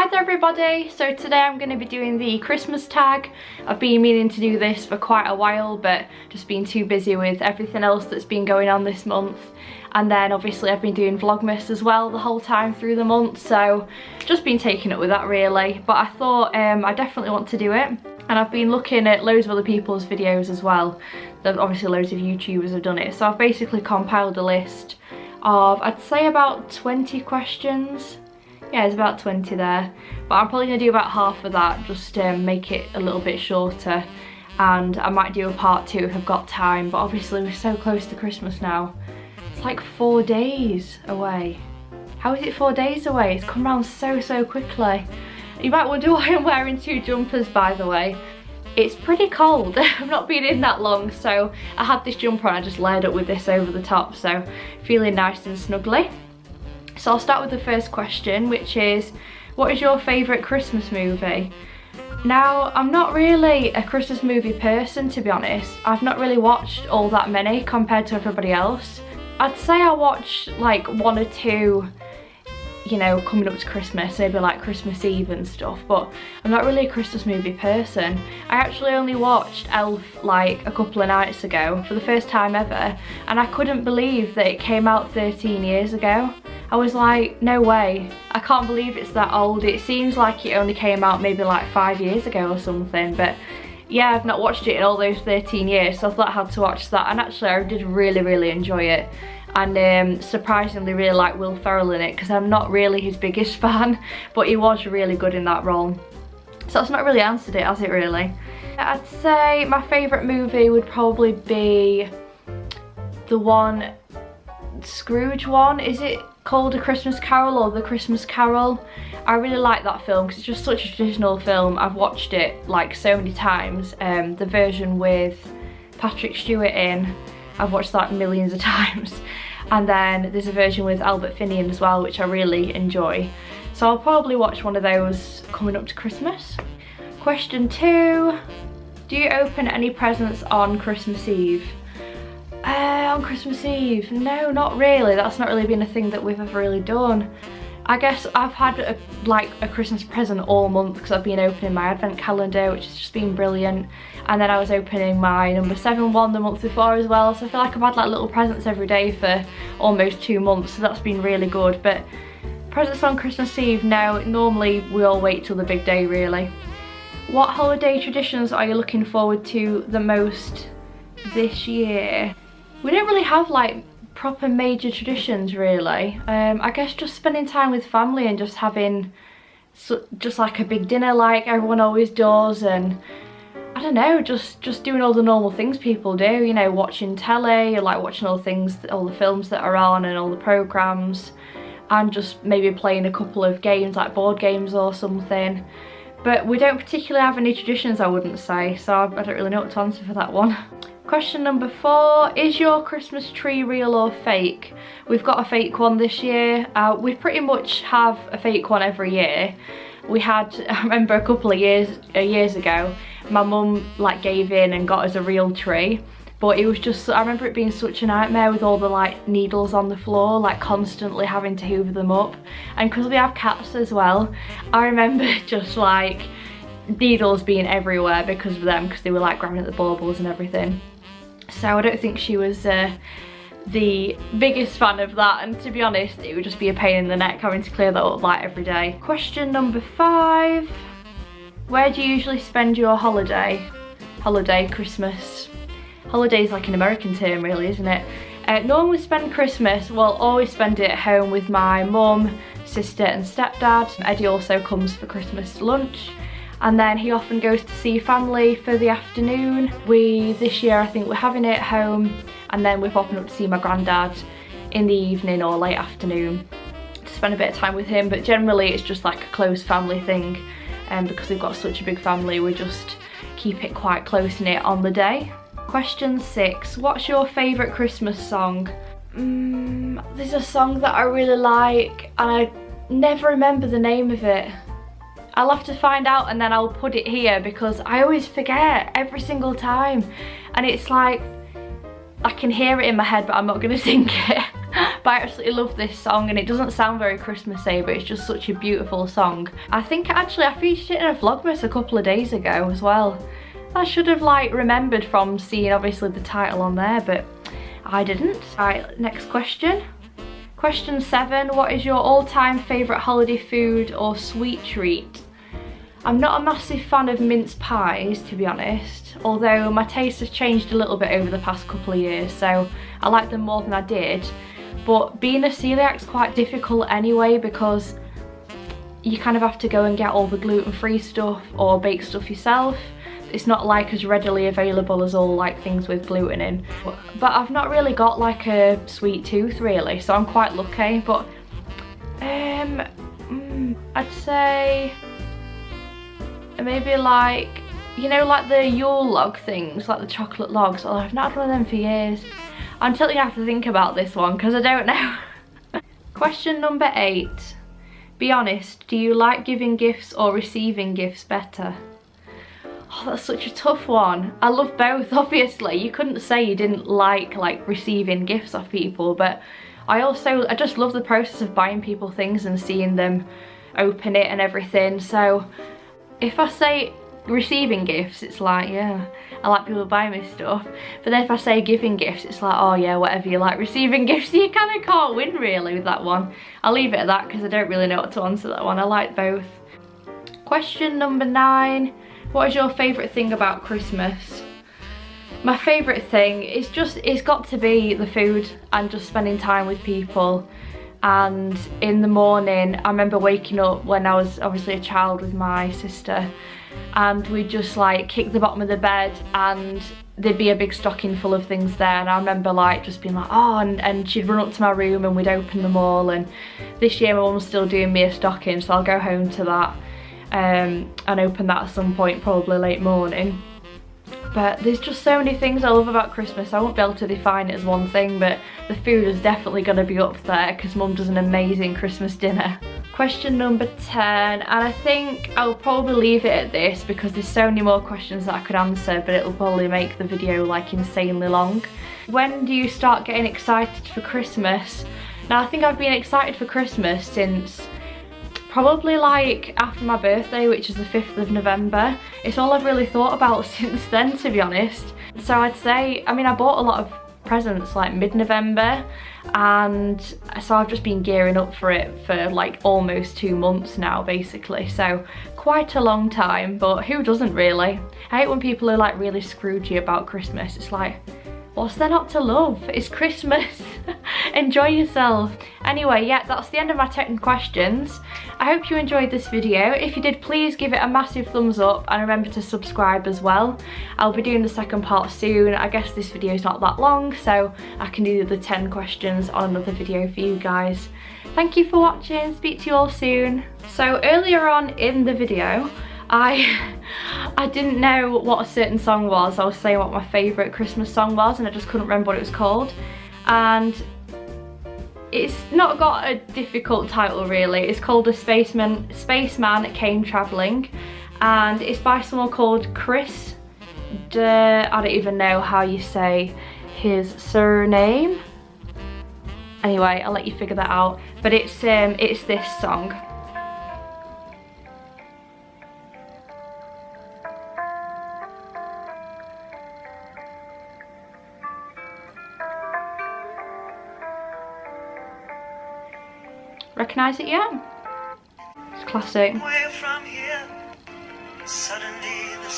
Hi there everybody, so today I'm going to be doing the Christmas tag. I've been meaning to do this for quite a while but just been too busy with everything else that's been going on this month, and then obviously I've been doing Vlogmas as well the whole time through the month, so just been taking up with that really. But I thought I definitely want to do it, and I've been looking at loads of other people's videos as well. There's obviously loads of YouTubers have done it, so I've basically compiled a list of, I'd say about 20 questions. Yeah, there's about 20 there, but I'm probably going to do about half of that just to make it a little bit shorter, and I might do a part 2 if I've got time, but obviously we're so close to Christmas now. It's like 4 days away. How is it 4 days away? It's come around so quickly. You might wonder why I'm wearing 2 jumpers, by the way. It's pretty cold. I've not been in that long, so I had this jumper and I just layered up with this over the top, so feeling nice and snuggly. So I'll start with the first question, which is, what is your favourite Christmas movie? Now, I'm not really a Christmas movie person, to be honest. I've not really watched all that many compared to everybody else. I'd say I watch like 1 or 2, you know, coming up to Christmas, maybe like Christmas Eve and stuff, but I'm not really a Christmas movie person. I actually only watched Elf like a couple of nights ago for the first time ever, and I couldn't believe that it came out 13 years ago. I was like, no way, I can't believe it's that old. It seems like it only came out maybe like 5 years ago or something, but yeah, I've not watched it in all those 13 years, so I thought I had to watch that, and actually I did really enjoy it. And surprisingly really like Will Ferrell in it, because I'm not really his biggest fan, but he was really good in that role. So that's not really answered it, has it really? I'd say my favourite movie would probably be the one, Scrooge one. Is it called A Christmas Carol or The Christmas Carol? I really like that film because it's just such a traditional film. I've watched it like so many times. The version with Patrick Stewart in, I've watched that millions of times. And then there's a version with Albert Finney in as well, which I really enjoy. So I'll probably watch one of those coming up to Christmas. Question 2, do you open any presents on Christmas Eve? On Christmas Eve? No, not really. That's not really been a thing that we've ever really done. I guess I've had a Christmas present all month because I've been opening my advent calendar, which has just been brilliant, and then I was opening my number 7 one the month before as well, so I feel like I've had like little presents every day for almost 2 months, so that's been really good. But presents on Christmas Eve, no, normally we all wait till the big day really. What holiday traditions are you looking forward to the most this year? We don't really have like proper major traditions really. I guess just spending time with family and just having just like a big dinner like everyone always does, and I don't know, just doing all the normal things people do, you know, watching telly, or like watching all the things, all the films that are on and all the programmes, and just maybe playing a couple of games like board games or something. But we don't particularly have any traditions, I wouldn't say, so I don't really know what to answer for that one. Question number 4, is your Christmas tree real or fake? We've got a fake one this year. We pretty much have a fake one every year. We had, I remember a couple of years ago, my mum like gave in and got us a real tree, but it was just, I remember it being such a nightmare with all the like needles on the floor, like constantly having to hoover them up. And because we have cats as well, I remember just like needles being everywhere because of them, because they were like grabbing at the baubles and everything. So I don't think she was the biggest fan of that, and to be honest it would just be a pain in the neck having to clear that up like every day. Question number 5, where do you usually spend your holiday? Holiday, Christmas. Holiday is like an American term really, isn't it? Normally spend Christmas, well always spend it at home with my mum, sister and stepdad. Eddie also comes for Christmas lunch, and then he often goes to see family for the afternoon. This year I think we're having it at home, and then we're popping up to see my granddad in the evening or late afternoon to spend a bit of time with him. But generally it's just like a close family thing, and because we've got such a big family we just keep it quite close-knit on the day. Question 6, what's your favourite Christmas song? There's a song that I really like and I never remember the name of it. I'll have to find out and then I'll put it here because I always forget every single time, and it's like I can hear it in my head but I'm not gonna sing it. But I absolutely love this song, and it doesn't sound very Christmassy, but it's just such a beautiful song. I think actually I featured it in a Vlogmas a couple of days ago as well. I should have like remembered from seeing obviously the title on there, but I didn't. Right, next question. Question 7, what is your all-time favourite holiday food or sweet treat? I'm not a massive fan of mince pies, to be honest, although my taste has changed a little bit over the past couple of years, so I like them more than I did. But being a celiac's quite difficult anyway, because you kind of have to go and get all the gluten-free stuff or bake stuff yourself. It's not like as readily available as all like things with gluten in. But I've not really got like a sweet tooth really, so I'm quite lucky. But I'd say maybe like, you know, like the Yule log things, like the chocolate logs. Oh, I've not had one of them for years. I'm totally gonna have to think about this one because I don't know. Question number 8. Be honest, do you like giving gifts or receiving gifts better? Oh, that's such a tough one. I love both, obviously. You couldn't say you didn't like receiving gifts off people, but I just love the process of buying people things and seeing them open it and everything. So if I say receiving gifts, it's like, yeah, I like people buying me stuff. But then if I say giving gifts, it's like, oh yeah, whatever you like. Receiving gifts, you kind of can't win really with that one. I'll leave it at that because I don't really know what to answer that one. I like both. Question number 9. What is your favourite thing about Christmas? My favourite thing is it's got to be the food and just spending time with people. And in the morning, I remember waking up when I was obviously a child with my sister, and we'd just like kick the bottom of the bed and there'd be a big stocking full of things there, and I remember like just being like, oh, and she'd run up to my room and we'd open them all. And this year my mum's still doing me a stocking, so I'll go home to that and open that at some point, probably late morning. But there's just so many things I love about Christmas. I won't be able to define it as one thing, but the food is definitely going to be up there because Mum does an amazing Christmas dinner. Question number 10, and I think I'll probably leave it at this because there's so many more questions that I could answer, but it'll probably make the video like insanely long. When do you start getting excited for Christmas? Now, I think I've been excited for Christmas since probably like after my birthday, which is the 5th of November. It's all I've really thought about since then, to be honest. So I'd say, I mean, I bought a lot of presents like mid-November, and so I've just been gearing up for it for like almost 2 months now basically, so quite a long time. But who doesn't really? I hate when people are like really scroogey about Christmas. It's like, what's there not to love? It's Christmas. Enjoy yourself. Anyway, yeah, that's the end of my 10 questions. I hope you enjoyed this video. If you did, please give it a massive thumbs up and remember to subscribe as well. I'll be doing the second part soon. I guess this video is not that long, so I can do the 10 questions on another video for you guys. Thank you for watching. Speak to you all soon. So earlier on in the video, I didn't know what a certain song was. I was saying what my favourite Christmas song was and I just couldn't remember what it was called. And it's not got a difficult title really. It's called Spaceman Came Travelling, and it's by someone called Chris I don't even know how you say his surname. Anyway, I'll let you figure that out. But it's this song. Recognise it yet? It's classic. Away from here, suddenly the